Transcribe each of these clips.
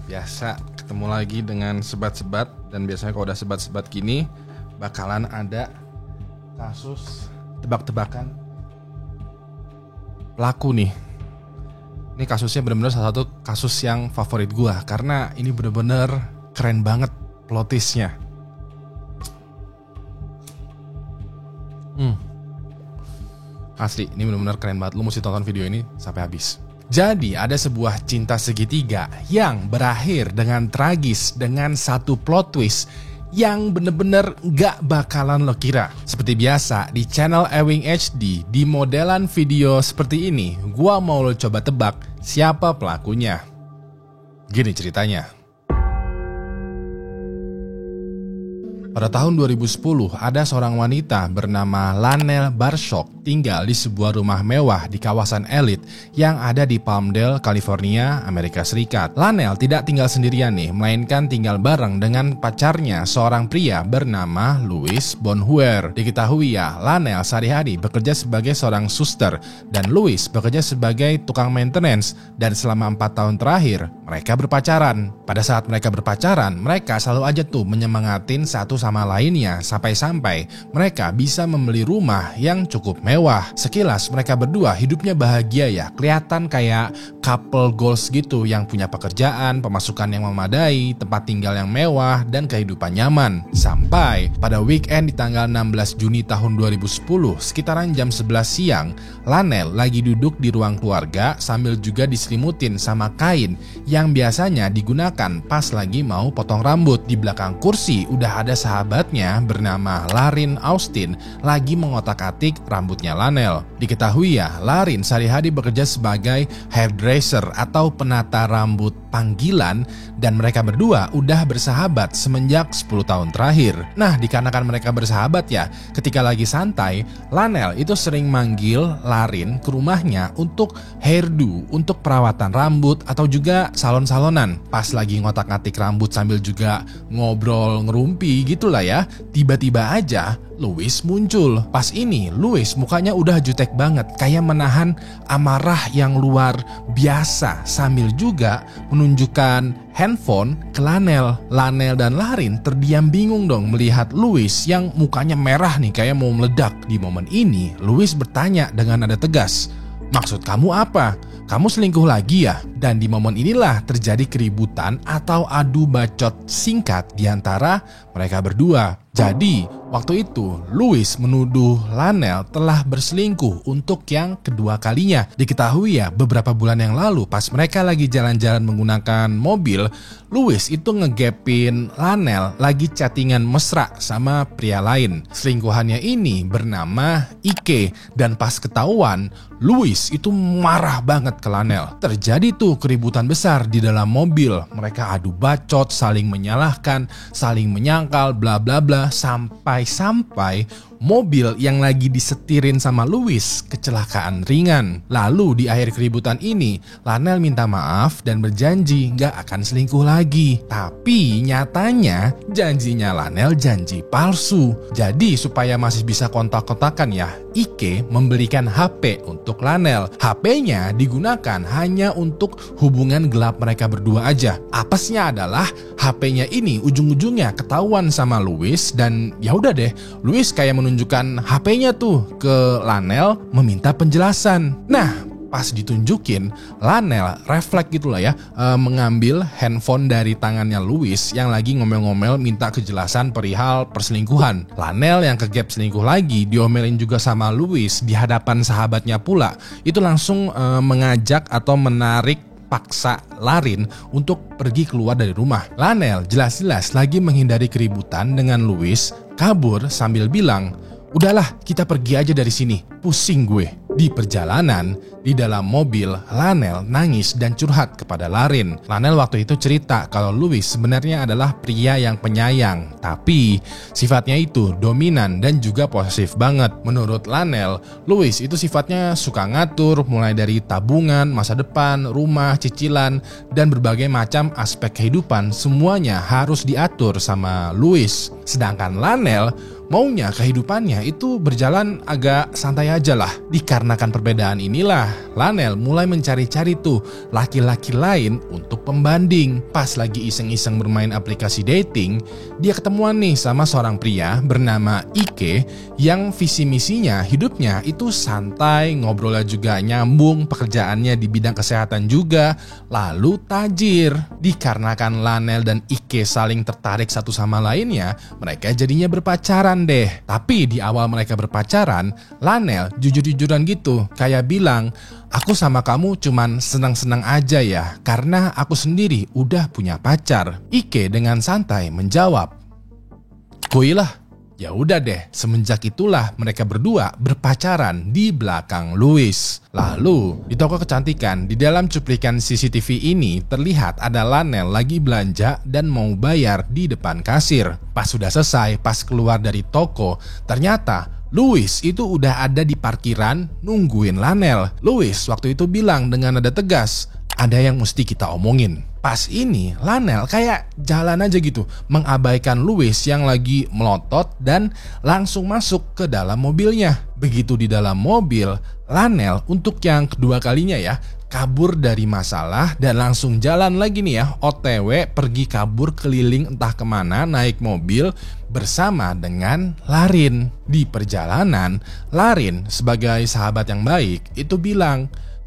Biasa ketemu lagi dengan sebat-sebat. Dan biasanya kalau udah sebat-sebat gini bakalan ada kasus tebak-tebakan pelaku nih. Ini kasusnya benar-benar salah satu kasus yang favorit gua, karena ini benar-benar keren banget plot twist-nya. Asli, ini benar-benar keren banget. Lu mesti tonton video ini sampai habis. Jadi ada sebuah cinta segitiga yang berakhir dengan tragis dengan satu plot twist yang bener-bener gak bakalan lo kira. Seperti biasa di channel Ewing HD, di modelan video seperti ini, gua mau lo coba tebak siapa pelakunya. Gini ceritanya. Pada tahun 2010, ada seorang wanita bernama Lanelle Barshok tinggal di sebuah rumah mewah di kawasan elit yang ada di Palmdale, California, Amerika Serikat. Lanelle tidak tinggal sendirian nih, melainkan tinggal bareng dengan pacarnya, seorang pria bernama Louis Bonheur. Diketahui ya, Lanelle sehari-hari bekerja sebagai seorang suster dan Louis bekerja sebagai tukang maintenance, dan selama 4 tahun terakhir mereka berpacaran. Pada saat mereka berpacaran, mereka selalu aja tuh menyemangatin satu sama lainnya sampai-sampai mereka bisa membeli rumah yang cukup mewah. Sekilas mereka berdua hidupnya bahagia ya, kelihatan kayak couple goals gitu yang punya pekerjaan, pemasukan yang memadai, tempat tinggal yang mewah, dan kehidupan nyaman. Sampai pada weekend di tanggal 16 Juni tahun 2010 sekitaran jam 11 siang, Lanelle lagi duduk di ruang keluarga sambil juga diselimutin sama kain yang biasanya digunakan pas lagi mau potong rambut. Di belakang kursi udah ada sahabatnya bernama Larin Austin lagi mengotak-atik rambutnya Lanelle. Diketahui ya, Larin sehari-hari bekerja sebagai hairdresser atau penata rambut panggilan, dan mereka berdua udah bersahabat semenjak 10 tahun terakhir. Nah, dikarenakan mereka bersahabat ya, ketika lagi santai, Lanelle itu sering manggil Larin ke rumahnya untuk hairdo, untuk perawatan rambut atau juga salon-salonan. Pas lagi ngotak-ngatik rambut sambil juga ngobrol ngerumpi gitulah ya, tiba-tiba aja Louis muncul. Pas ini Louis mukanya udah jutek banget, kayak menahan amarah yang luar biasa, sambil juga menunjukkan handphone ke Lanelle. Lanelle dan Larin terdiam bingung dong melihat Louis yang mukanya merah nih kayak mau meledak. Di momen ini Louis bertanya dengan nada tegas, "Maksud kamu apa? Kamu selingkuh lagi ya?" Dan di momen inilah terjadi keributan atau adu bacot singkat di antara mereka berdua. Jadi, waktu itu Louis menuduh Lanelle telah berselingkuh untuk yang kedua kalinya. Diketahui ya, beberapa bulan yang lalu pas mereka lagi jalan-jalan menggunakan mobil, Louis itu ngegapin Lanelle lagi chattingan mesra sama pria lain. Selingkuhannya ini bernama Ike, dan pas ketahuan, Louis itu marah banget ke Lanelle. Terjadi tuh keributan besar di dalam mobil. Mereka adu bacot, saling menyalahkan, saling menyangkal, bla bla bla, sampai mobil yang lagi disetirin sama Louis kecelakaan ringan. Lalu di akhir keributan ini, Lanelle minta maaf dan berjanji gak akan selingkuh lagi. Tapi nyatanya janjinya Lanelle janji palsu. Jadi supaya masih bisa kontak-kontakan ya, Ike memberikan HP untuk Lanelle. HP-nya digunakan hanya untuk hubungan gelap mereka berdua aja. Apesnya adalah HP-nya ini ujung-ujungnya ketahuan sama Louis, dan ya udah deh, Louis kayak menunjukkan HP-nya tuh ke Lanelle meminta penjelasan. Nah, pas ditunjukin, Lanelle refleks gitulah ya, mengambil handphone dari tangannya Louis yang lagi ngomel-ngomel minta kejelasan perihal perselingkuhan. Lanelle yang kegap selingkuh lagi diomelin juga sama Louis di hadapan sahabatnya pula. Itu langsung mengajak atau menarik paksa Larin untuk pergi keluar dari rumah. Lanelle jelas-jelas lagi menghindari keributan dengan Louis, kabur sambil bilang, "Udahlah, kita pergi aja dari sini, pusing gue." Di perjalanan, di dalam mobil, Lanelle nangis dan curhat kepada Larin. Lanelle waktu itu cerita kalau Louis sebenarnya adalah pria yang penyayang, tapi sifatnya itu dominan dan juga posesif banget. Menurut Lanelle, Louis itu sifatnya suka ngatur, mulai dari tabungan, masa depan, rumah, cicilan, dan berbagai macam aspek kehidupan, semuanya harus diatur sama Louis. Sedangkan Lanelle maunya kehidupannya itu berjalan agak santai aja lah. Dikarenakan perbedaan inilah, Lanel mulai mencari-cari tuh laki-laki lain untuk pembanding. Pas lagi iseng-iseng bermain aplikasi dating, dia ketemuan nih sama seorang pria bernama Ike yang visi misinya hidupnya itu santai, ngobrolnya juga nyambung, pekerjaannya di bidang kesehatan juga, lalu tajir. Dikarenakan Lanel dan Ike saling tertarik satu sama lainnya, mereka jadinya berpacaran deh. Tapi di awal mereka berpacaran, Lanel jujur-jujuran gitu, kayak bilang, "Aku sama kamu cuman senang-senang aja ya, karena aku sendiri udah punya pacar." Ike dengan santai menjawab, "Kuy lah." Ya udah deh, semenjak itulah mereka berdua berpacaran di belakang Louis. Lalu, di toko kecantikan, di dalam cuplikan CCTV ini terlihat ada Lanel lagi belanja dan mau bayar di depan kasir. Pas sudah selesai, pas keluar dari toko, ternyata Louis itu udah ada di parkiran nungguin Lanel. Louis waktu itu bilang dengan nada tegas, "Ada yang mesti kita omongin." Pas ini Lanel kayak jalan aja gitu, mengabaikan Louis yang lagi melotot dan langsung masuk ke dalam mobilnya. Begitu di dalam mobil, Lanel untuk yang kedua kalinya ya, kabur dari masalah dan langsung jalan lagi nih ya, OTW pergi kabur keliling entah kemana naik mobil bersama dengan Larin. Di perjalanan, Larin sebagai sahabat yang baik itu bilang,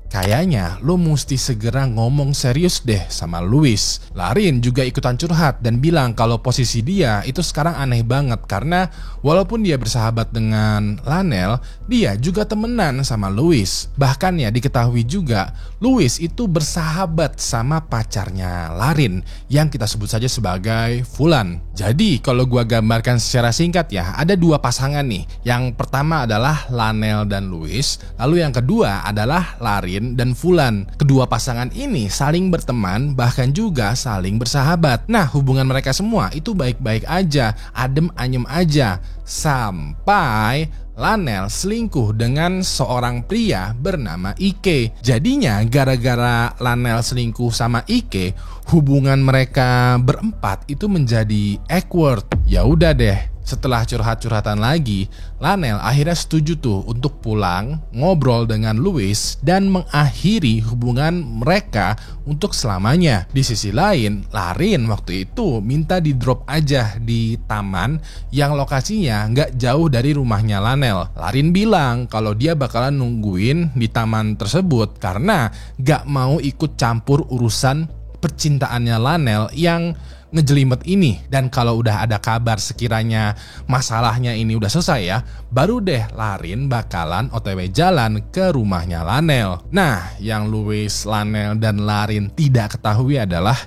"Kayaknya lo mesti segera ngomong serius deh sama Louis." Larin juga ikutan curhat dan bilang kalau posisi dia itu sekarang aneh banget karena walaupun dia bersahabat dengan Lanel, dia juga temenan sama Louis. Bahkan ya diketahui juga Louis itu bersahabat sama pacarnya Larin yang kita sebut saja sebagai Fulan. Jadi kalau gua gambarkan secara singkat ya, ada dua pasangan nih. Yang pertama adalah Lanel dan Louis, lalu yang kedua adalah Larin dan Fulan. Kedua pasangan ini saling berteman, bahkan juga saling bersahabat. Nah, hubungan mereka semua itu baik-baik aja, adem anyem aja, sampai Lanel selingkuh dengan seorang pria bernama Ike. Jadinya gara-gara Lanel selingkuh sama Ike, hubungan mereka berempat itu menjadi awkward. Ya udah deh, setelah curhat-curhatan lagi, Lanel akhirnya setuju tuh untuk pulang, ngobrol dengan Louis dan mengakhiri hubungan mereka untuk selamanya. Di sisi lain, Larin waktu itu minta di drop aja di taman yang lokasinya nggak jauh dari rumahnya Lanel. Larin bilang kalau dia bakalan nungguin di taman tersebut karena nggak mau ikut campur urusan percintaannya Lanel yang ngejelimet ini. Dan kalau udah ada kabar sekiranya masalahnya ini udah selesai ya, baru deh Larin bakalan OTW jalan ke rumahnya Lanel. Nah, yang Louis, Lanel, dan Larin tidak ketahui adalah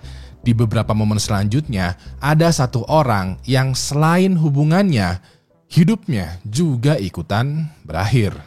di beberapa momen selanjutnya ada satu orang yang selain hubungannya, hidupnya juga ikutan berakhir.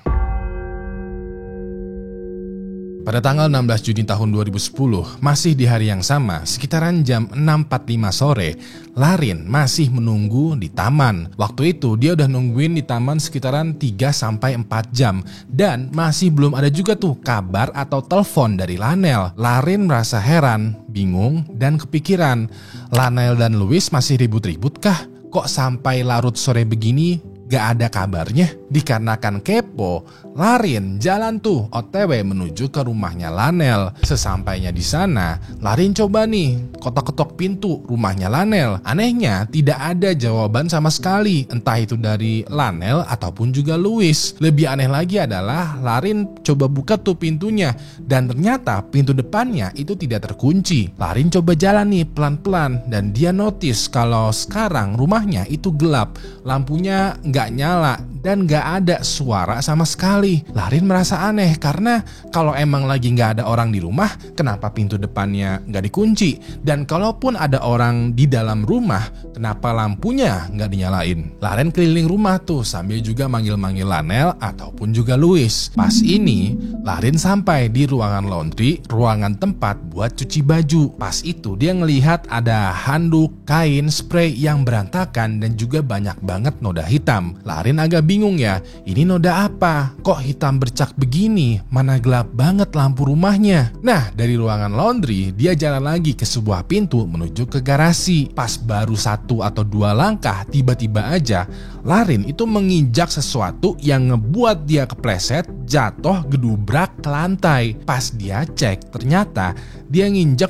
Pada tanggal 16 Juni tahun 2010, masih di hari yang sama, sekitaran jam 6.45 sore, Larin masih menunggu di taman. Waktu itu dia udah nungguin di taman sekitaran 3-4 jam dan masih belum ada juga tuh kabar atau telepon dari Lanel. Larin merasa heran, bingung, dan kepikiran. Lanel dan Louis masih ribut-ribut kah? Kok sampai larut sore begini gak ada kabarnya? Dikarenakan kepo, Larin jalan tuh OTW menuju ke rumahnya Lanel. Sesampainya di sana, Larin coba nih ketok-ketok pintu rumahnya Lanel. Anehnya tidak ada jawaban sama sekali, entah itu dari Lanel ataupun juga Louis. Lebih aneh lagi adalah Larin coba buka tuh pintunya dan ternyata pintu depannya itu tidak terkunci. Larin coba jalan nih pelan-pelan dan dia notice kalau sekarang rumahnya itu gelap, lampunya nggak nyala dan gak ada suara sama sekali. Larin merasa aneh karena kalau emang lagi gak ada orang di rumah, kenapa pintu depannya gak dikunci? Dan kalaupun ada orang di dalam rumah, kenapa lampunya gak dinyalain? Larin keliling rumah tuh sambil juga manggil-manggil Lanel ataupun juga Louis. Pas ini, Larin sampai di ruangan laundry, ruangan tempat buat cuci baju. Pas itu dia ngelihat ada handuk, kain, spray yang berantakan dan juga banyak banget noda hitam. hitam. Larin agak bingung ya, ini noda apa? Kok hitam bercak begini? Mana gelap banget lampu rumahnya. Nah, dari ruangan laundry, dia jalan lagi ke sebuah pintu menuju ke garasi. Pas baru 1 atau 2 langkah, tiba-tiba aja Larin itu menginjak sesuatu yang ngebuat dia kepleset, jatuh gedubrak ke lantai. Pas dia cek, ternyata dia nginjek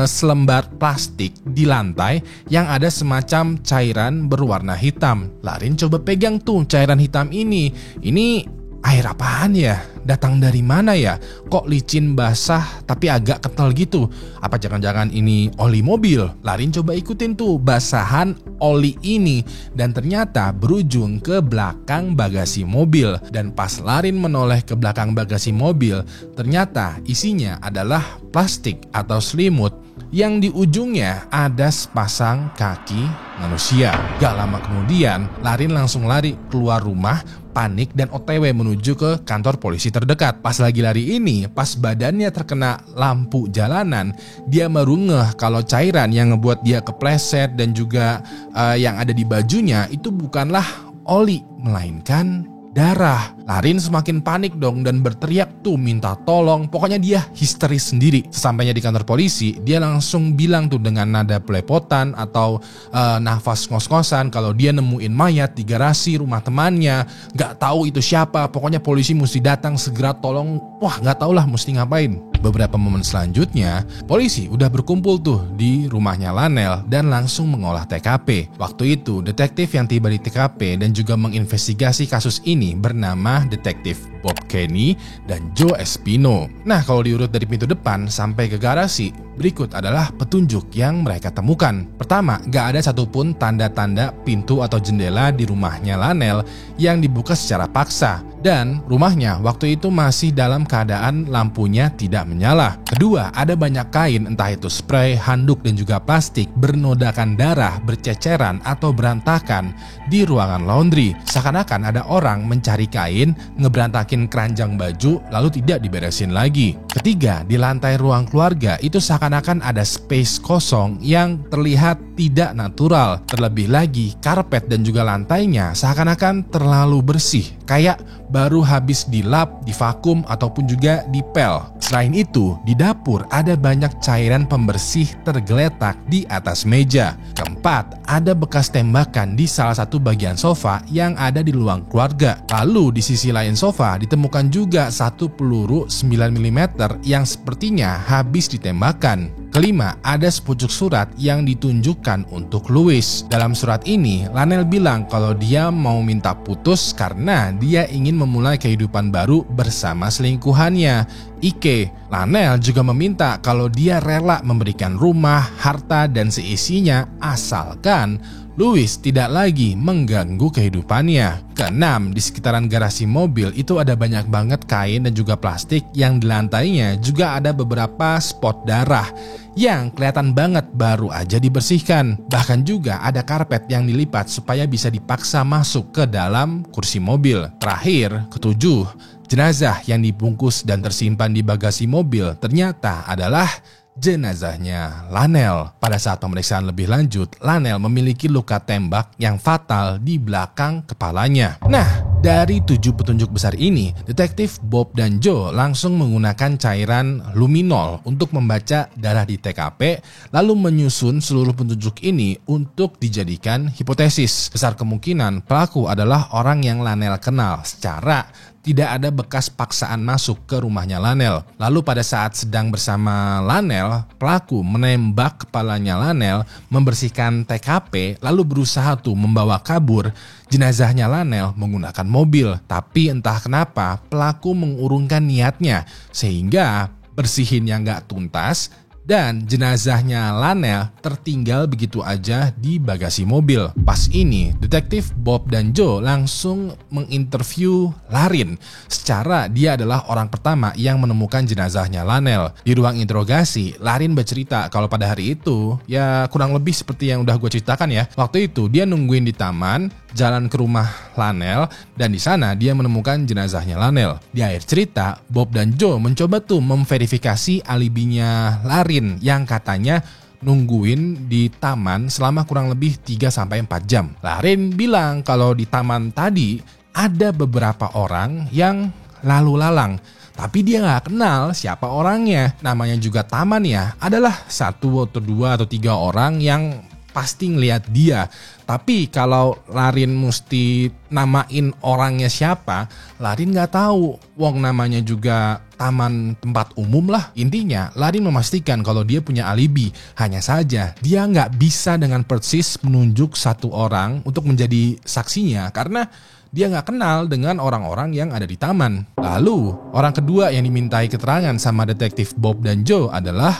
selembar plastik di lantai yang ada semacam cairan berwarna hitam. Larin coba pegang tuh cairan hitam ini. Ini air apaan ya? Datang dari mana ya? Kok licin basah tapi agak kental gitu? Apa jangan-jangan ini oli mobil? Larin coba ikutin tuh basahan oli ini dan ternyata berujung ke belakang bagasi mobil. Dan pas Larin menoleh ke belakang bagasi mobil, ternyata isinya adalah plastik atau selimut yang di ujungnya ada sepasang kaki manusia. Gak lama kemudian, Larin langsung lari keluar rumah, panik dan OTW menuju ke kantor polisi terdekat. Pas lagi lari ini, pas badannya terkena lampu jalanan, dia baru ngeh kalau cairan yang ngebuat dia kepleset dan juga yang ada di bajunya itu bukanlah oli, melainkan darah. Larin semakin panik dong dan berteriak tuh minta tolong. Pokoknya dia histeris sendiri. Sesampainya di kantor polisi, dia langsung bilang tuh dengan nada pelepotan atau nafas ngos-ngosan kalau dia nemuin mayat di garasi rumah temannya. Gak tahu itu siapa. Pokoknya polisi mesti datang segera tolong. Wah, gak tau lah mesti ngapain. Beberapa momen selanjutnya, polisi udah berkumpul tuh di rumahnya Lanel dan langsung mengolah TKP. Waktu itu, detektif yang tiba di TKP dan juga menginvestigasi kasus ini bernama Detektif Bob Kenny dan Joe Espino. Nah, kalau diurut dari pintu depan sampai ke garasi, berikut adalah petunjuk yang mereka temukan. Pertama, gak ada satupun tanda-tanda pintu atau jendela di rumahnya Lanel yang dibuka secara paksa. Dan rumahnya waktu itu masih dalam keadaan lampunya tidak menyala. Kedua, ada banyak kain, entah itu spray, handuk dan juga plastik bernodakan darah, berceceran atau berantakan di ruangan laundry. Seakan-akan ada orang mencari kain, ngeberantakin keranjang baju lalu tidak diberesin lagi. Ketiga, di lantai ruang keluarga itu seakan-akan ada space kosong yang terlihat tidak natural. Terlebih lagi, karpet dan juga lantainya seakan-akan terlalu bersih, kayak baru habis dilap, divakum ataupun juga dipel. Selain itu, di dapur ada banyak cairan pembersih tergeletak di atas meja. Keempat, ada bekas tembakan di salah satu bagian sofa yang ada di ruang keluarga. Lalu di sisi lain sofa ditemukan juga satu peluru 9 mm yang sepertinya habis ditembakkan. Kelima, ada sepucuk surat yang ditunjukkan untuk Louis. Dalam surat ini, Lanel bilang kalau dia mau minta putus karena dia ingin memulai kehidupan baru bersama selingkuhannya, Ike. Lanel juga meminta kalau dia rela memberikan rumah, harta, dan seisinya asalkan Louis tidak lagi mengganggu kehidupannya. Keenam, di sekitaran garasi mobil itu ada banyak banget kain dan juga plastik yang di lantainya juga ada beberapa spot darah yang kelihatan banget baru aja dibersihkan. Bahkan juga ada karpet yang dilipat supaya bisa dipaksa masuk ke dalam kursi mobil. Terakhir, ketujuh, jenazah yang dibungkus dan tersimpan di bagasi mobil ternyata adalah jenazahnya Lanel. Pada saat pemeriksaan lebih lanjut, Lanel memiliki luka tembak yang fatal di belakang kepalanya. Nah, dari 7 petunjuk besar ini, detektif Bob dan Joe langsung menggunakan cairan luminol untuk membaca darah di TKP, lalu menyusun seluruh petunjuk ini untuk dijadikan hipotesis. Besar kemungkinan pelaku adalah orang yang Lanel kenal secara tidak ada bekas paksaan masuk ke rumahnya Lanel. Lalu pada saat sedang bersama Lanel, pelaku menembak kepalanya Lanel, membersihkan TKP, lalu berusaha tuh membawa kabur jenazahnya Lanel menggunakan mobil. Tapi entah kenapa pelaku mengurungkan niatnya sehingga bersihinnya nggak tuntas dan jenazahnya Lanel tertinggal begitu aja di bagasi mobil. Pas ini, detektif Bob dan Joe langsung menginterview Larin. Secara dia adalah orang pertama yang menemukan jenazahnya Lanel. Di ruang interogasi, Larin bercerita kalau pada hari itu, ya kurang lebih seperti yang udah gue ceritakan ya. Waktu itu dia nungguin di taman, jalan ke rumah Lanel, dan di sana dia menemukan jenazahnya Lanel. Di akhir cerita, Bob dan Joe mencoba tuh memverifikasi alibinya Larin yang katanya nungguin di taman selama kurang lebih 3-4 jam. Larin bilang kalau di taman tadi ada beberapa orang yang lalu lalang, tapi dia nggak kenal siapa orangnya. Namanya juga taman ya, adalah 1 atau 2 atau 3 orang yang pasti ngelihat dia. Tapi kalau Larin mesti namain orangnya siapa, Larin nggak tahu. Wong namanya juga taman tempat umum lah. Intinya Larin memastikan kalau dia punya alibi. Hanya saja dia nggak bisa dengan persis menunjuk satu orang untuk menjadi saksinya karena dia nggak kenal dengan orang-orang yang ada di taman. Lalu orang kedua yang dimintai keterangan sama detektif Bob dan Joe adalah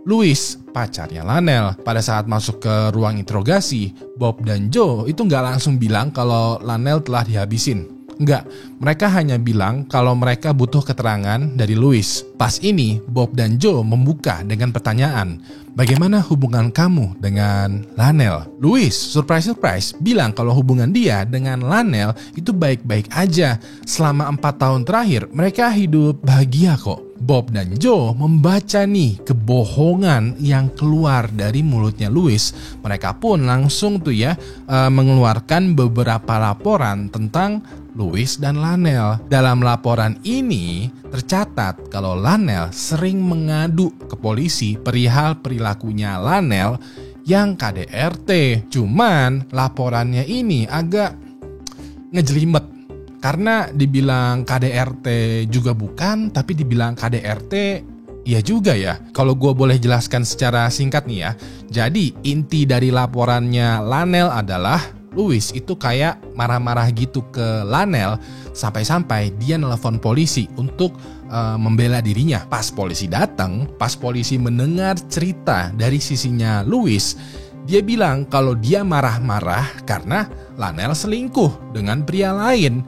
Louis, pacarnya Lanel. Pada saat masuk ke ruang interogasi, Bob dan Joe itu nggak langsung bilang kalau Lanel telah dihabisin. Enggak, mereka hanya bilang kalau mereka butuh keterangan dari Louis. Pas ini, Bob dan Joe membuka dengan pertanyaan, bagaimana hubungan kamu dengan Lanel? Louis, surprise, bilang kalau hubungan dia dengan Lanel itu baik-baik aja. Selama 4 tahun terakhir, mereka hidup bahagia kok. Bob dan Joe membaca nih kebohongan yang keluar dari mulutnya Louis. Mereka pun langsung tuh ya mengeluarkan beberapa laporan tentang Louis dan Lanel. Dalam laporan ini tercatat kalau Lanel sering mengadu ke polisi perihal perilakunya Lanel yang KDRT. Cuman laporannya ini agak ngejelimet. Karena dibilang KDRT juga bukan, tapi dibilang KDRT iya juga ya. Kalau gue boleh jelaskan secara singkat nih ya. Jadi inti dari laporannya Lanel adalah Louis itu kayak marah-marah gitu ke Lanel sampai-sampai dia nelpon polisi untuk membela dirinya. Pas polisi datang, pas polisi mendengar cerita dari sisinya Louis, dia bilang kalau dia marah-marah karena Lanel selingkuh dengan pria lain.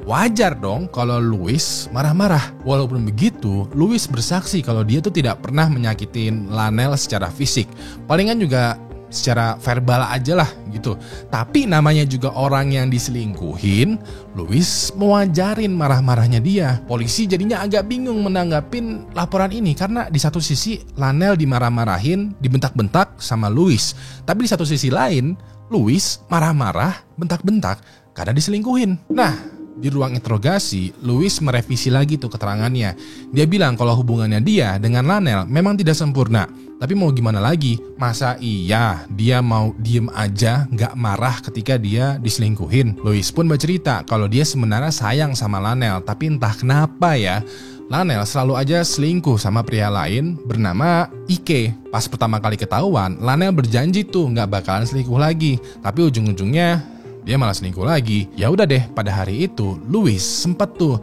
Wajar dong kalau Louis marah-marah. Walaupun begitu, Louis bersaksi kalau dia tuh tidak pernah menyakitin Lanel secara fisik. Palingan juga secara verbal aja lah gitu. Tapi namanya juga orang yang diselingkuhin, Louis mewajarin marah-marahnya dia. Polisi jadinya agak bingung menanggapin laporan ini karena di satu sisi Lanel dimarah-marahin, dibentak-bentak sama Louis. Tapi di satu sisi lain, Louis marah-marah, bentak-bentak karena diselingkuhin. Nah, di ruang interogasi, Louis merevisi lagi tuh keterangannya. Dia bilang kalau hubungannya dia dengan Lanel memang tidak sempurna. Tapi mau gimana lagi? Masa iya dia mau diem aja gak marah ketika dia diselingkuhin? Louis pun bercerita kalau dia sebenarnya sayang sama Lanel. Tapi entah kenapa ya, Lanel selalu aja selingkuh sama pria lain bernama Ike. Pas pertama kali ketahuan, Lanel berjanji tuh gak bakalan selingkuh lagi. Tapi ujung-ujungnya dia malah selingkuh lagi. Ya udah deh, pada hari itu Louis sempat tuh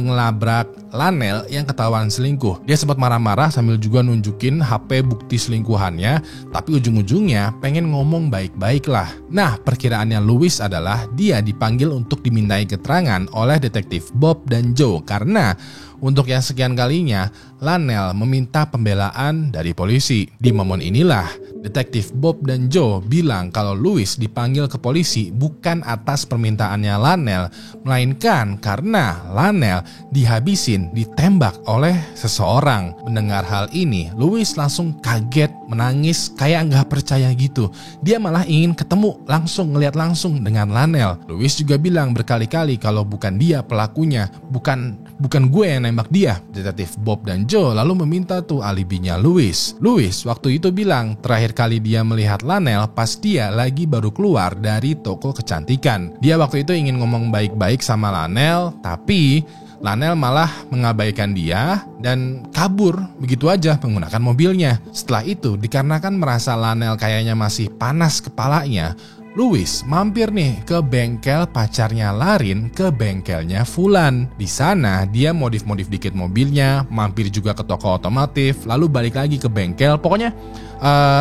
ngelabrak Lanel yang ketahuan selingkuh. Dia sempat marah-marah sambil juga nunjukin HP bukti selingkuhannya, tapi ujung-ujungnya pengen ngomong baik-baik lah. Nah, perkiraannya Louis adalah dia dipanggil untuk dimintai keterangan oleh detektif Bob dan Joe karena untuk yang sekian kalinya, Lanel meminta pembelaan dari polisi. Di momen inilah, detektif Bob dan Joe bilang kalau Louis dipanggil ke polisi bukan atas permintaannya Lanel, melainkan karena Lanel dihabisin, ditembak oleh seseorang. Mendengar hal ini, Louis langsung kaget, menangis, kayak nggak percaya gitu. Dia malah ingin ketemu langsung, ngeliat langsung dengan Lanel. Louis juga bilang berkali-kali kalau bukan dia pelakunya, bukan gue yang nembak dia. Detektif Bob dan Joe lalu meminta tuh alibinya Louis. Louis waktu itu bilang terakhir kali dia melihat Lanel pas dia lagi baru keluar dari toko kecantikan. Dia waktu itu ingin ngomong baik-baik sama Lanel, tapi Lanel malah mengabaikan dia dan kabur begitu aja menggunakan mobilnya. Setelah itu, dikarenakan merasa Lanel kayaknya masih panas kepalanya, Louis mampir nih ke bengkel pacarnya Larin, ke bengkelnya Fulan. Di sana dia modif-modif dikit mobilnya, mampir juga ke toko otomotif, lalu balik lagi ke bengkel. Pokoknya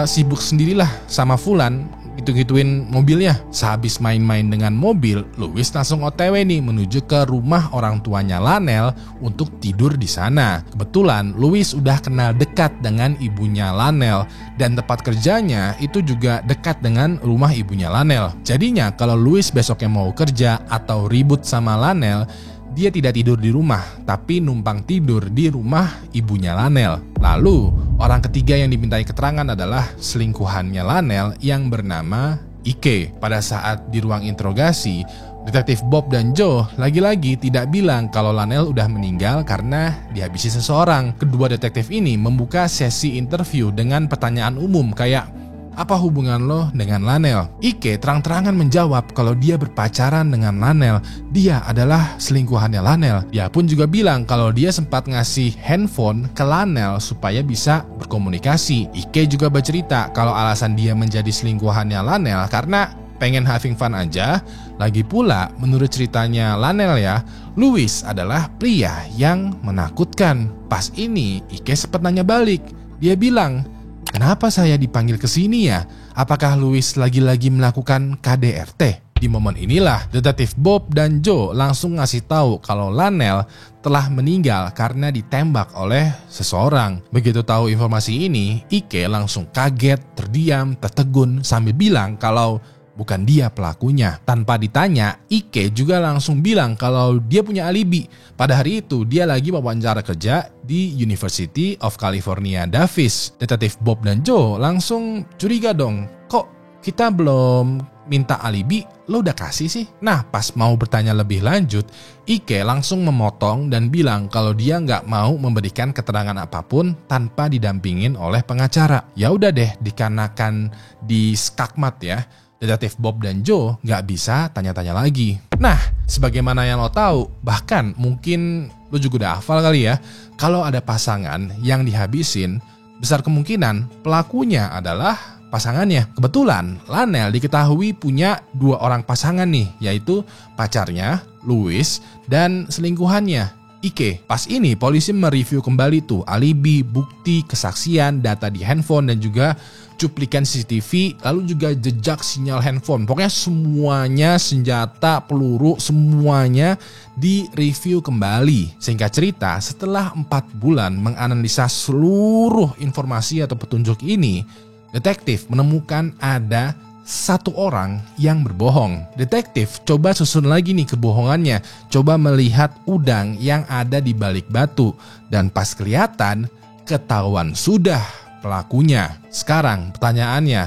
sibuk sendirilah sama Fulan, gitu-gituin mobilnya. Sehabis main-main dengan mobil, Louis langsung OTW nih menuju ke rumah orang tuanya Lanel untuk tidur di sana. Kebetulan Louis udah kenal dekat dengan ibunya Lanel dan tempat kerjanya itu juga dekat dengan rumah ibunya Lanel. Jadinya kalau Louis besoknya mau kerja atau ribut sama Lanel, dia tidak tidur di rumah, tapi numpang tidur di rumah ibunya Lanel. Lalu Orang ketiga yang dimintai keterangan adalah selingkuhannya Lanel yang bernama Ike. Pada saat di ruang interogasi, Detektif Bob dan Joe lagi-lagi tidak bilang kalau Lanel udah meninggal karena dihabisi seseorang. Kedua detektif ini membuka sesi interview dengan pertanyaan umum kayak, apa hubungan lo dengan Lanel? Ike terang-terangan menjawab kalau dia berpacaran dengan Lanel. Dia adalah selingkuhannya Lanel. Dia pun juga bilang kalau dia sempat ngasih handphone ke Lanel supaya bisa berkomunikasi. Ike juga bercerita kalau alasan dia menjadi selingkuhannya Lanel karena pengen having fun aja. Lagi pula, menurut ceritanya Lanel ya, Louis adalah pria yang menakutkan. Pas ini, Ike sempat nanya balik. Dia bilang, kenapa saya dipanggil ke sini ya? Apakah Louis lagi-lagi melakukan KDRT? Di momen inilah, Detektif Bob dan Joe langsung ngasih tahu kalau Lanel telah meninggal karena ditembak oleh seseorang. Begitu tahu informasi ini, Ike langsung kaget, terdiam, tertegun sambil bilang kalau bukan dia pelakunya. Tanpa ditanya, Ike juga langsung bilang kalau dia punya alibi. Pada hari itu, dia lagi wawancara kerja di University of California, Davis. Detektif Bob dan Joe langsung curiga dong. Kok kita belum minta alibi, lo udah kasih sih? Nah, pas mau bertanya lebih lanjut, Ike langsung memotong dan bilang kalau dia nggak mau memberikan keterangan apapun tanpa didampingin oleh pengacara. Ya udah deh, dikarenakan di skakmat ya, Detektif Bob dan Joe nggak bisa tanya-tanya lagi. Nah, sebagaimana yang lo tahu, bahkan mungkin lo juga udah hafal kali ya, kalau ada pasangan yang dihabisin, besar kemungkinan pelakunya adalah pasangannya. Kebetulan, Lanel diketahui punya 2 orang pasangan nih, yaitu pacarnya, Louis, dan selingkuhannya, Ike. Pas ini polisi mereview kembali tuh alibi, bukti, kesaksian, data di handphone, dan juga cuplikan CCTV, lalu juga jejak sinyal handphone. Pokoknya semuanya, senjata, peluru, semuanya direview kembali. Singkat cerita, setelah 4 bulan menganalisa seluruh informasi atau petunjuk ini, detektif menemukan ada 1 orang yang berbohong. Detektif coba susun lagi nih kebohongannya, coba melihat udang yang ada di balik batu, dan pas kelihatan, ketahuan sudah pelakunya. Sekarang pertanyaannya,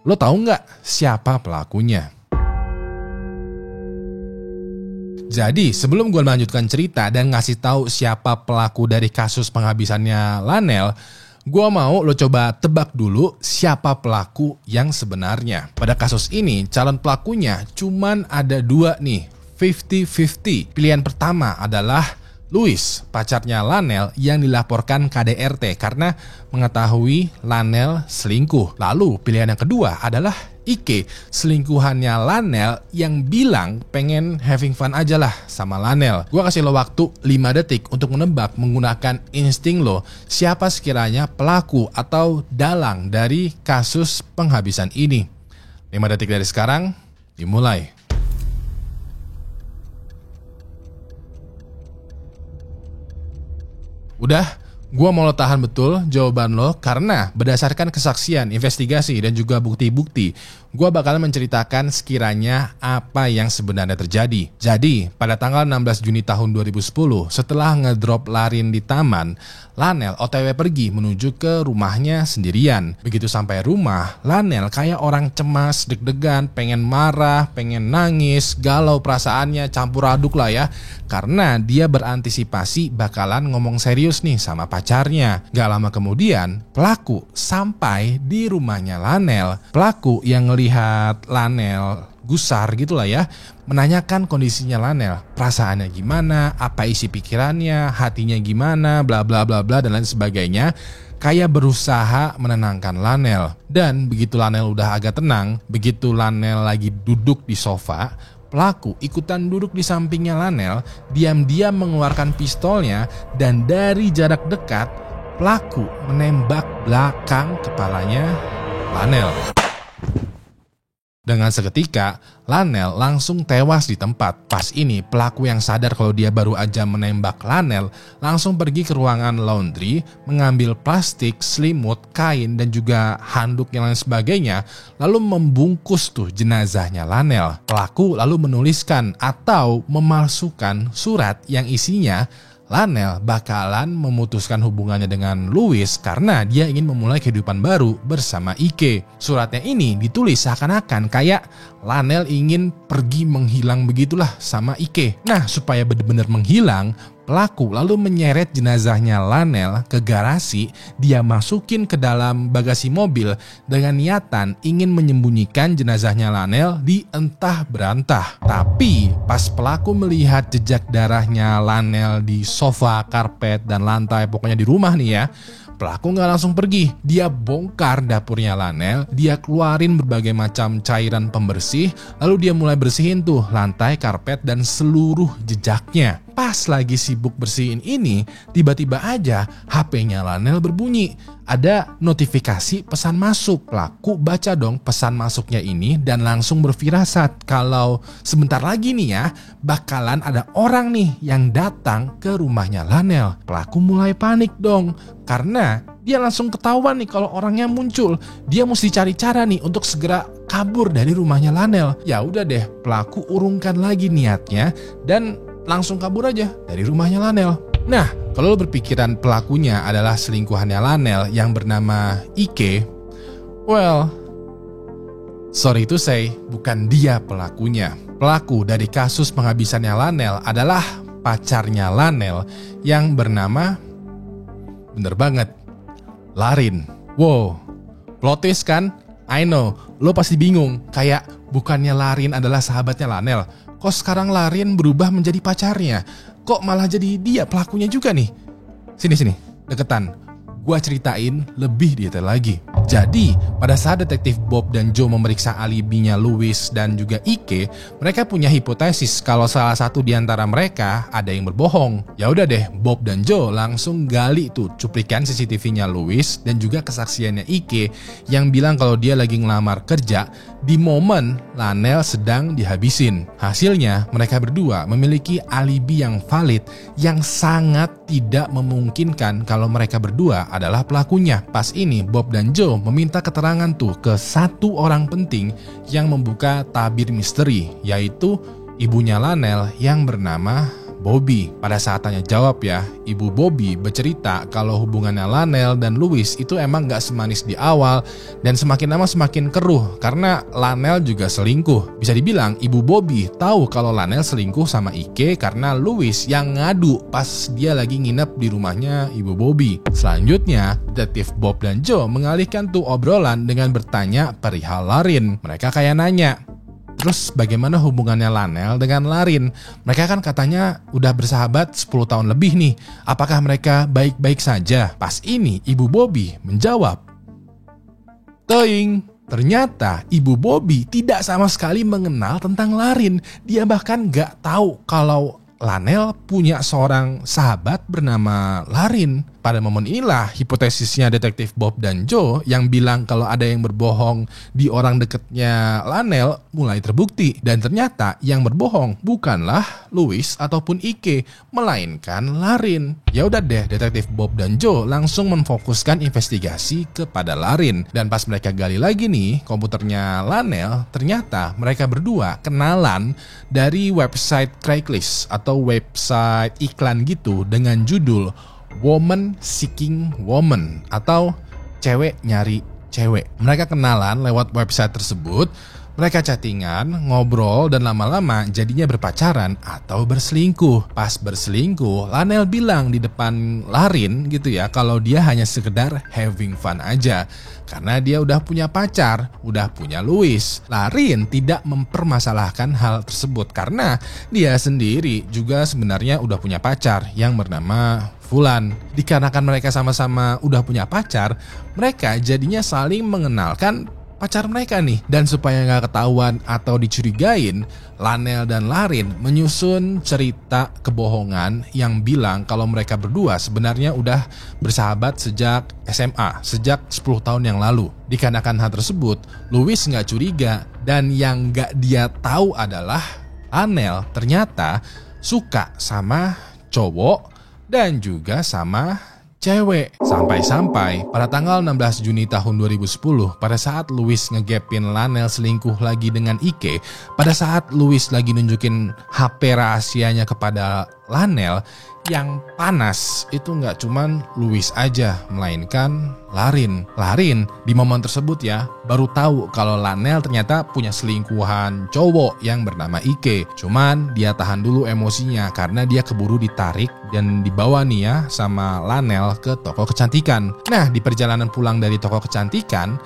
lo tahu nggak siapa pelakunya? Jadi sebelum gue melanjutkan cerita dan ngasih tahu siapa pelaku dari kasus penghabisannya Lanel, gue mau lo coba tebak dulu siapa pelaku yang sebenarnya. Pada kasus ini calon pelakunya cuman ada 2 nih, 50-50. Pilihan pertama adalah Louis, pacarnya Lanel yang dilaporkan KDRT karena mengetahui Lanel selingkuh. Lalu pilihan yang kedua adalah Ike, selingkuhannya Lanel yang bilang pengen having fun aja lah sama Lanel. Gue kasih lo waktu 5 detik untuk menebak menggunakan insting lo siapa sekiranya pelaku atau dalang dari kasus penghabisan ini. 5 detik dari sekarang, dimulai. Udah, gue mau lo tahan betul jawaban lo karena berdasarkan kesaksian, investigasi, dan juga bukti-bukti, gue bakal menceritakan sekiranya apa yang sebenarnya terjadi. Jadi, pada tanggal 16 Juni tahun 2010, setelah ngedrop Larin di taman, Lanel OTW pergi menuju ke rumahnya sendirian. Begitu sampai rumah, Lanel kayak orang cemas, deg-degan, pengen marah, pengen nangis, galau perasaannya, campur aduk lah ya. Karena dia berantisipasi bakalan ngomong serius nih sama pacarnya. Gak lama kemudian, pelaku sampai di rumahnya Lanel. Pelaku yang ngelihat Lanel gusar gitulah ya, menanyakan kondisinya Lanel, perasaannya gimana, apa isi pikirannya, hatinya gimana, bla bla bla bla dan lain sebagainya, kayak berusaha menenangkan Lanel. Dan begitu Lanel udah agak tenang, begitu Lanel lagi duduk di sofa, pelaku ikutan duduk di sampingnya Lanel, diam-diam mengeluarkan pistolnya, dan dari jarak dekat pelaku menembak belakang kepalanya Lanel. Dengan seketika, Lanel langsung tewas di tempat. Pas ini, pelaku yang sadar kalau dia baru aja menembak Lanel langsung pergi ke ruangan laundry, mengambil plastik, selimut, kain, dan juga handuk yang lain sebagainya, lalu membungkus tuh jenazahnya Lanel. Pelaku lalu menuliskan atau memalsukan surat yang isinya Lanel bakalan memutuskan hubungannya dengan Louis karena dia ingin memulai kehidupan baru bersama Ike. Suratnya ini ditulis seakan-akan kayak Lanel ingin pergi menghilang begitulah sama Ike. Nah, supaya benar-benar menghilang, pelaku lalu menyeret jenazahnya Lanel ke garasi. Dia masukin ke dalam bagasi mobil dengan niatan ingin menyembunyikan jenazahnya Lanel di entah berantah. Tapi pas pelaku melihat jejak darahnya Lanel di sofa, karpet, dan lantai, pokoknya di rumah nih ya, pelaku nggak langsung pergi. Dia bongkar dapurnya Lanel, dia keluarin berbagai macam cairan pembersih, lalu dia mulai bersihin tuh lantai, karpet, dan seluruh jejaknya. Pas lagi sibuk bersihin ini, tiba-tiba aja HP-nya Lanel berbunyi. Ada notifikasi pesan masuk. Pelaku baca dong pesan masuknya ini dan langsung berfirasat kalau sebentar lagi nih ya, bakalan ada orang nih yang datang ke rumahnya Lanel. Pelaku mulai panik dong, karena dia langsung ketahuan nih kalau orangnya muncul. Dia mesti cari cara nih untuk segera kabur dari rumahnya Lanel. Ya udah deh, pelaku urungkan lagi niatnya dan langsung kabur aja dari rumahnya Lanel. Nah, kalau lo berpikiran pelakunya adalah selingkuhannya Lanel yang bernama Ike, well, sorry to say, bukan dia pelakunya. Pelaku dari kasus penghabisannya Lanel adalah pacarnya Lanel yang bernama, bener banget, Larin. Wow, plot twist kan? I know, lo pasti bingung, kayak bukannya Larin adalah sahabatnya Lanel, kok sekarang Larin berubah menjadi pacarnya? Kok malah jadi dia pelakunya juga nih? Sini, deketan. Gua ceritain lebih detail lagi. Jadi, pada saat detektif Bob dan Joe memeriksa alibinya Louis dan juga Ike, mereka punya hipotesis kalau salah satu di antara mereka ada yang berbohong. Ya udah deh, Bob dan Joe langsung gali tuh cuplikan CCTV-nya Louis dan juga kesaksiannya Ike yang bilang kalau dia lagi ngelamar kerja di momen Lanel sedang dihabisin. Hasilnya, mereka berdua memiliki alibi yang valid yang sangat tidak memungkinkan kalau mereka berdua adalah pelakunya. Pas ini, Bob dan Joe meminta keterangan tuh ke satu orang penting yang membuka tabir misteri, yaitu ibunya Lanel yang bernama Bobby. Pada saat tanya jawab ya, ibu Bobby bercerita kalau hubungannya Lanel dan Louis itu emang gak semanis di awal dan semakin lama semakin keruh karena Lanel juga selingkuh. Bisa dibilang ibu Bobby tahu kalau Lanel selingkuh sama Ike karena Louis yang ngadu pas dia lagi nginep di rumahnya ibu Bobby. Selanjutnya, detektif Bob dan Joe mengalihkan tuh obrolan dengan bertanya perihal Larin. Mereka kayak nanya, terus bagaimana hubungannya Lanel dengan Larin? Mereka kan katanya udah bersahabat 10 tahun lebih nih. Apakah mereka baik-baik saja? Pas ini ibu Bobby menjawab, "Toing." Ternyata ibu Bobby tidak sama sekali mengenal tentang Larin. Dia bahkan gak tahu kalau Lanel punya seorang sahabat bernama Larin. Pada momen inilah hipotesisnya detektif Bob dan Joe yang bilang kalau ada yang berbohong di orang dekatnya Lanel mulai terbukti. Dan ternyata yang berbohong bukanlah Louis ataupun Ike, melainkan Larin. Ya udah deh, detektif Bob dan Joe langsung memfokuskan investigasi kepada Larin. Dan pas mereka gali lagi nih komputernya Lanel, ternyata mereka berdua kenalan dari website Craigslist atau website iklan gitu dengan judul Woman Seeking Woman atau cewek nyari cewek. Mereka kenalan lewat website tersebut, mereka chattingan, ngobrol, dan lama-lama jadinya berpacaran atau berselingkuh. Pas berselingkuh, Lanel bilang di depan Larin gitu ya kalau dia hanya sekedar having fun aja karena dia udah punya pacar, udah punya Louis. Larin tidak mempermasalahkan hal tersebut karena dia sendiri juga sebenarnya udah punya pacar yang bernama Fulan. Dikarenakan mereka sama-sama udah punya pacar, mereka jadinya saling mengenalkan pacar mereka nih. Dan supaya gak ketahuan atau dicurigain, Lanel dan Larin menyusun cerita kebohongan yang bilang kalau mereka berdua sebenarnya udah bersahabat sejak SMA, sejak 10 tahun yang lalu. Dikarenakan hal tersebut, Louis gak curiga, dan yang gak dia tahu adalah Lanel ternyata suka sama cowok dan juga sama cewek. Sampai-sampai pada tanggal 16 Juni tahun 2010, pada saat Louis ngegapin Lanel selingkuh lagi dengan Ike, pada saat Louis lagi nunjukin HP rahasianya kepada Lanel yang panas itu nggak cuman Louis aja, melainkan Larin. Larin di momen tersebut ya baru tahu kalau Lanel ternyata punya selingkuhan cowok yang bernama Ike. Cuman dia tahan dulu emosinya karena dia keburu ditarik dan dibawa nih ya sama Lanel ke toko kecantikan. Nah, di perjalanan pulang dari toko kecantikan,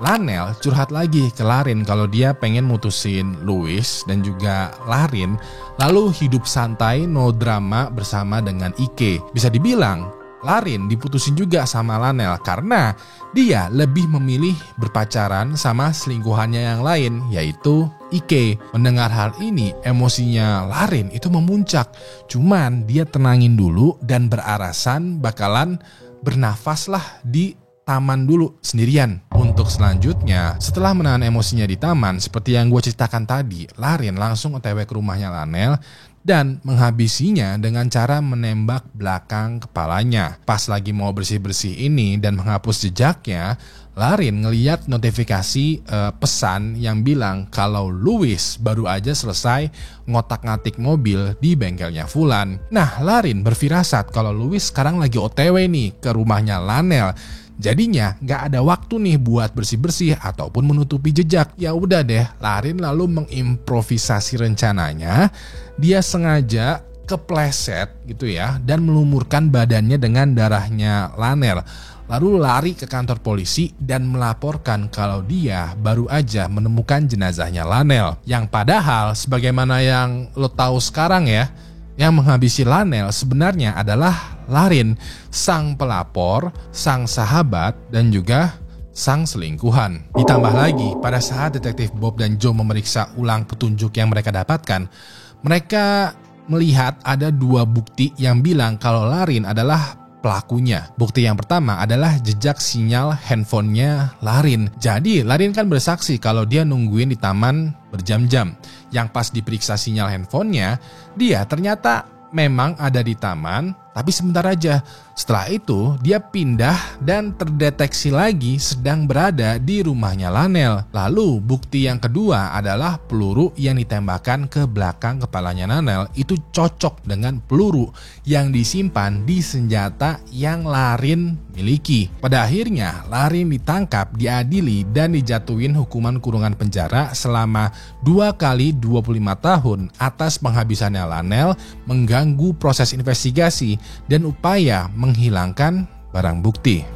Lanel curhat lagi ke Larin kalau dia pengen mutusin Louis dan juga Larin, lalu hidup santai no drama bersama dengan Ike. Bisa dibilang Larin diputusin juga sama Lanel karena dia lebih memilih berpacaran sama selingkuhannya yang lain, yaitu Ike. Mendengar hal ini, emosinya Larin itu memuncak. Cuman dia tenangin dulu dan beralasan bakalan bernafas lah di taman dulu sendirian. Untuk selanjutnya, setelah menahan emosinya di taman, seperti yang gue ceritakan tadi, Larin langsung otw ke rumahnya Lanel dan menghabisinya dengan cara menembak belakang kepalanya. Pas lagi mau bersih-bersih ini dan menghapus jejaknya, Larin ngeliat notifikasi pesan yang bilang kalau Louis baru aja selesai ngotak-ngatik mobil di bengkelnya Fulan. Nah, Larin berfirasat kalau Louis sekarang lagi otw nih ke rumahnya Lanel. Jadinya gak ada waktu nih buat bersih-bersih ataupun menutupi jejak. Ya udah deh, Larin lalu mengimprovisasi rencananya. Dia sengaja kepleset gitu ya dan melumurkan badannya dengan darahnya Lanel. Lalu lari ke kantor polisi dan melaporkan kalau dia baru aja menemukan jenazahnya Lanel. Yang padahal sebagaimana yang lo tahu sekarang ya, yang menghabisi Lanel sebenarnya adalah Larin, sang pelapor, sang sahabat, dan juga sang selingkuhan. Ditambah lagi, pada saat detektif Bob dan Joe memeriksa ulang petunjuk yang mereka dapatkan, mereka melihat ada dua bukti yang bilang kalau Larin adalah pelakunya. Bukti yang pertama adalah jejak sinyal handphonenya Larin. Jadi Larin kan bersaksi kalau dia nungguin di taman berjam-jam. Yang pas diperiksa sinyal handphonenya, dia ternyata memang ada di taman, tapi sebentar aja. Setelah itu dia pindah dan terdeteksi lagi sedang berada di rumahnya Lanel. Lalu bukti yang kedua adalah peluru yang ditembakkan ke belakang kepalanya Lanel itu cocok dengan peluru yang disimpan di senjata yang Larin miliki. Pada akhirnya Larin ditangkap, diadili dan dijatuhin hukuman kurungan penjara selama 2 kali 25 tahun atas penghabisannya Lanel, mengganggu proses investigasi dan upaya menghilangkan barang bukti.